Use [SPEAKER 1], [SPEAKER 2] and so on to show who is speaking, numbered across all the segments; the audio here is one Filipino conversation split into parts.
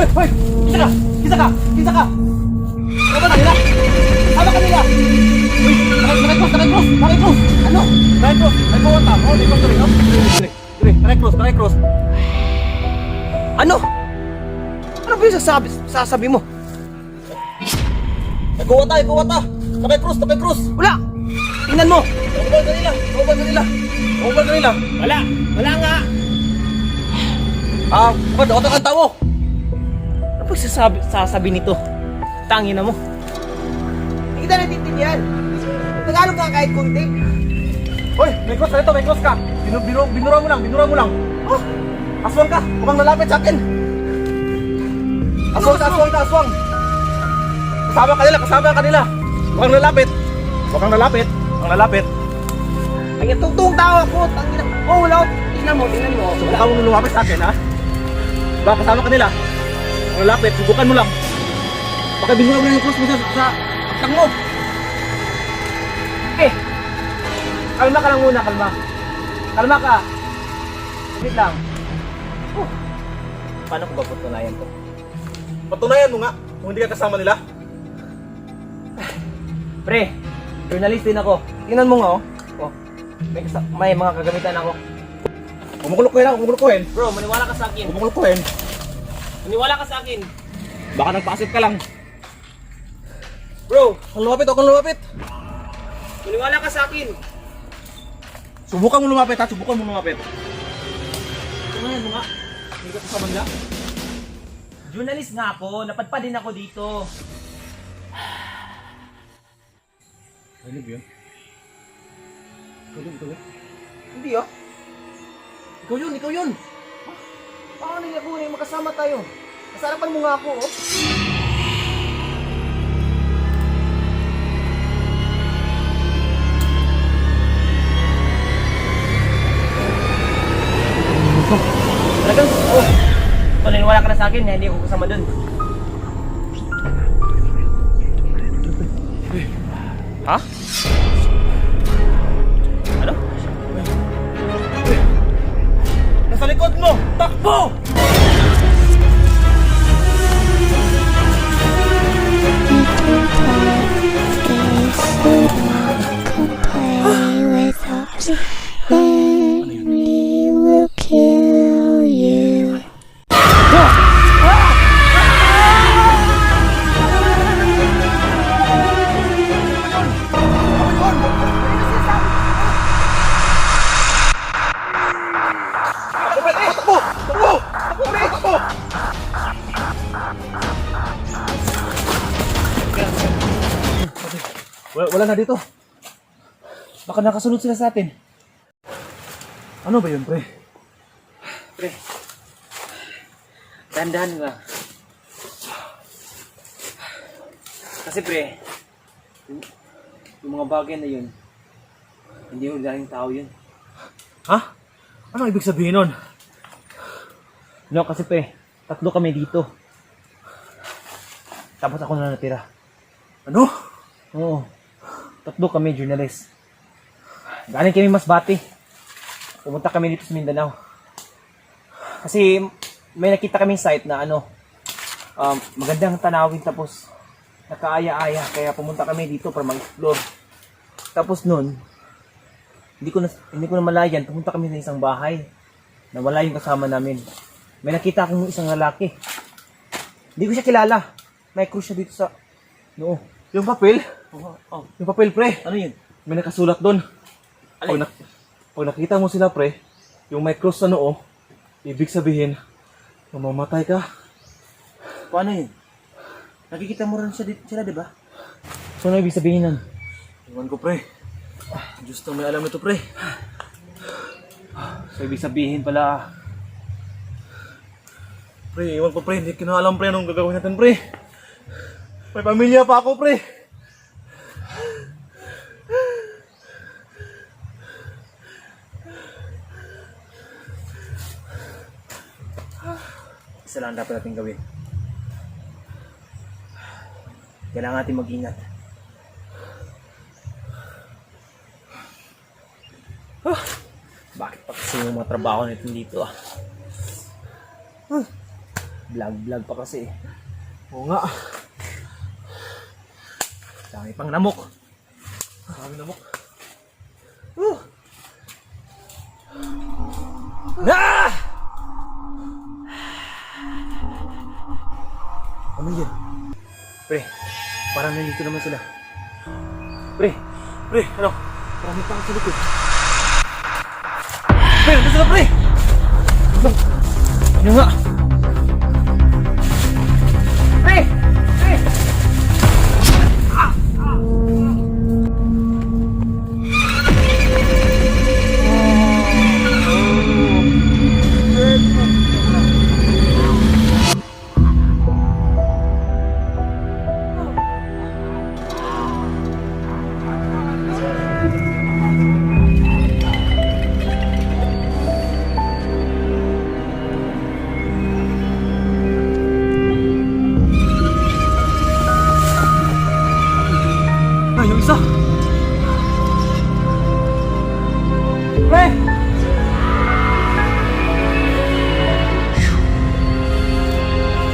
[SPEAKER 1] Hoy! Hoy! Kisa ka! Kisa ka! Kisa ka! Ano kanila? Ano kanila? Uy! Nakay-cross! Nakay-cross! Nakay-cross! Ano? Nakay-cross! Nakay-cross! Oh, nakay-cross na rin, no? Dire! Nakay-cross! Nakay-cross! Ano? Ano ba yung sasabi mo? Nagkuwata! Nagkuwata! Nakay-cross! Nakay-cross! Wala! Tingnan mo! Umubal kanila! Umubal kanila! Umubal kanila! Wala! Wala nga! Bukod ako ang tao! Ano ba sasabi nito? Tangina mo!
[SPEAKER 2] Hindi kita natintindihan. Tagalog ka kahit kunti.
[SPEAKER 1] Hoy! May cross ka ito! May cross ka! Binura mo lang! Binura mo lang! Oh! Aswang ka! Huwag kang lalapit sa akin! Aswang ka! Aswang ka! Aswang! Kasama kanila! Kasama kanila! Huwag kang lalapit! Huwag kang lalapit! Huwag kang lalapit!
[SPEAKER 2] Ay, tungtong tao ako. Tangina. Oh, wala ko. Tingnan mo, tingnan mo.
[SPEAKER 1] Subukan mo lumapit sa akin, ha? Baka kasama kanila. Huwag kang lalapit! Subukan mo lang! Baka binura mo lang yung cross mo sa tang mo!
[SPEAKER 2] Eh! Kalma ka lang muna, kalma. Kalma ka. Saglit lang.
[SPEAKER 1] Paano ko ba patunayan to? Patunayan mo nga kung hindi ka kasama nila.
[SPEAKER 2] Pre, journalist din ako. Tingnan mo nga, oh. Oh. May mga kagamitan ako.
[SPEAKER 1] Kumukulukuhin ako, kumukulukuhin.
[SPEAKER 2] Bro, maniwala ka sa akin.
[SPEAKER 1] Kumukulukuhin.
[SPEAKER 2] Maniwala ka sa akin.
[SPEAKER 1] Baka nagpaasit ka lang.
[SPEAKER 2] Bro,
[SPEAKER 1] Kung lumapit o kung lumapit.
[SPEAKER 2] maniwala ka sa akin.
[SPEAKER 1] Subukan mo lumapit, ha? Subukan mo lumapit. Patunayan mo nga. Hindi ka kasama nila.
[SPEAKER 2] Journalist nga ako. Napadpa din ako dito.
[SPEAKER 1] Rinig yun? Ikaw yun, ikaw yun.
[SPEAKER 2] Hindi, oh.
[SPEAKER 1] Ikaw yun, ikaw yun.
[SPEAKER 2] Paano nila ko makasama tayo? Kasarapan mo nga ako, oh. Talagang, oh. Maniniwala ka na sa akin, hindi ako kasama dun.
[SPEAKER 1] Ha? Ano? Nasa likod mo! Takbo!
[SPEAKER 3] Play with us, then we will kill you.
[SPEAKER 1] Takbo! Takbo! Takbo! Wala na dito. Baka nakasunod sila sa atin. Ano ba yun, pre?
[SPEAKER 2] Pre, dandan ka. Kasi pre, yung mga bagay na yun, hindi yung daling tao yun.
[SPEAKER 1] Ha? Anong ibig sabihin nun?
[SPEAKER 2] No, kasi pre, 3 kami dito. Tapos ako na natira.
[SPEAKER 1] Ano?
[SPEAKER 2] Oo, 3 kami journalist. Galing kami Masbate. Pumunta kami dito sa Mindanao. Kasi may nakita kaming site na magandang tanawin tapos nakaaya-aya. Kaya pumunta kami dito para mag-explore. Tapos nun, hindi ko na malayan. Pumunta kami sa isang bahay na wala yung kasama namin. May nakita akong isang lalaki. Hindi ko siya kilala. May cruise siya dito sa noo.
[SPEAKER 1] Yung papel?
[SPEAKER 2] Oh.
[SPEAKER 1] Yung papel, pre.
[SPEAKER 2] Ano yun?
[SPEAKER 1] May nakasulat doon.
[SPEAKER 2] Alin?
[SPEAKER 1] Pag nakita mo sila, pre, yung may cross sa noo, ibig sabihin, mamamatay ka.
[SPEAKER 2] Paano yun? Nakikita mo rin sila, di ba? So, ano ibig sabihin nun?
[SPEAKER 1] Iwan ko, pre. Diyos na may alam nito, pre.
[SPEAKER 2] So, ibig sabihin pala,
[SPEAKER 1] Pre, iwan ko, pre. Hindi ko na alam, pre, anong gagawin natin, pre. May pamilya pa ako, pre.
[SPEAKER 2] isa lang dapat natin gawin. Kailangan natin mag-ingat. Bakit pa kasi yung mga trabaho nito dito Vlog pa kasi.
[SPEAKER 1] Oo nga.
[SPEAKER 2] Dami pang namok.
[SPEAKER 1] Dami namok.
[SPEAKER 2] Ah!
[SPEAKER 1] Ano yan?
[SPEAKER 2] Pre, parang nandito naman sila. Pre, ano?
[SPEAKER 1] Parang may tao sa likod.
[SPEAKER 2] Pre, nandito sila, pre! Ano nga? Pre!
[SPEAKER 1] Ay, yung isa!
[SPEAKER 2] Pre!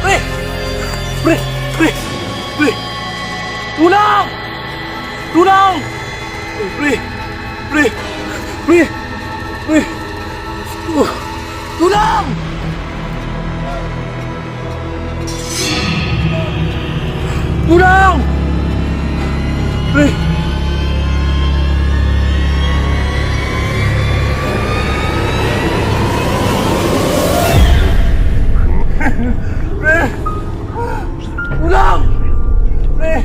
[SPEAKER 1] Pre! Pre! Pre! Pre!
[SPEAKER 2] Tulong! Tulong!
[SPEAKER 1] Pre! Pre! Pre! Pre!
[SPEAKER 2] Tulong! Tulong!
[SPEAKER 1] Pre! Pre!
[SPEAKER 2] Tulong!
[SPEAKER 1] Pre!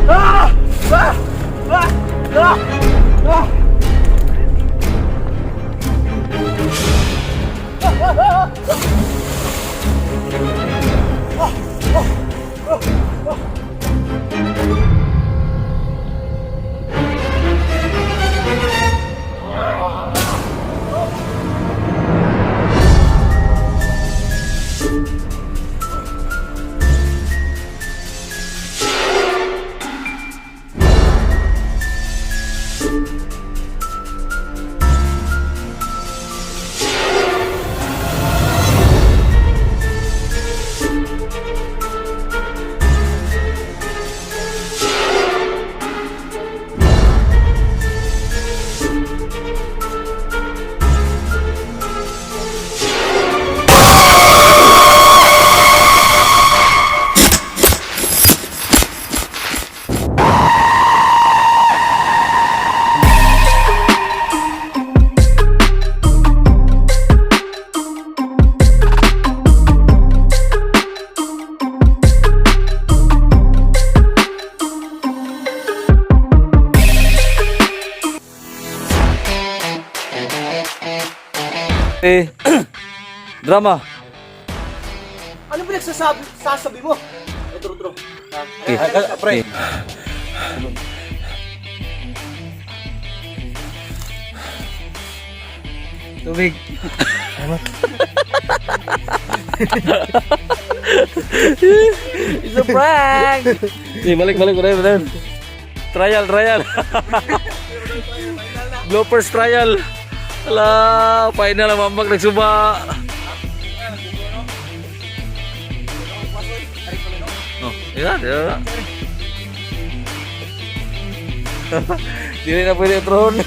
[SPEAKER 1] Ah! Ah! Ah! Ah! Ah!
[SPEAKER 4] Drama.
[SPEAKER 2] Ano sasabi mo? True.
[SPEAKER 4] Okay.
[SPEAKER 1] Pre!
[SPEAKER 4] Tubig. It's a prank. Balik. Trial. Bloopers trial. Ala, final ang mambag nagsuba. Oh, iya. Dili na pwede tron.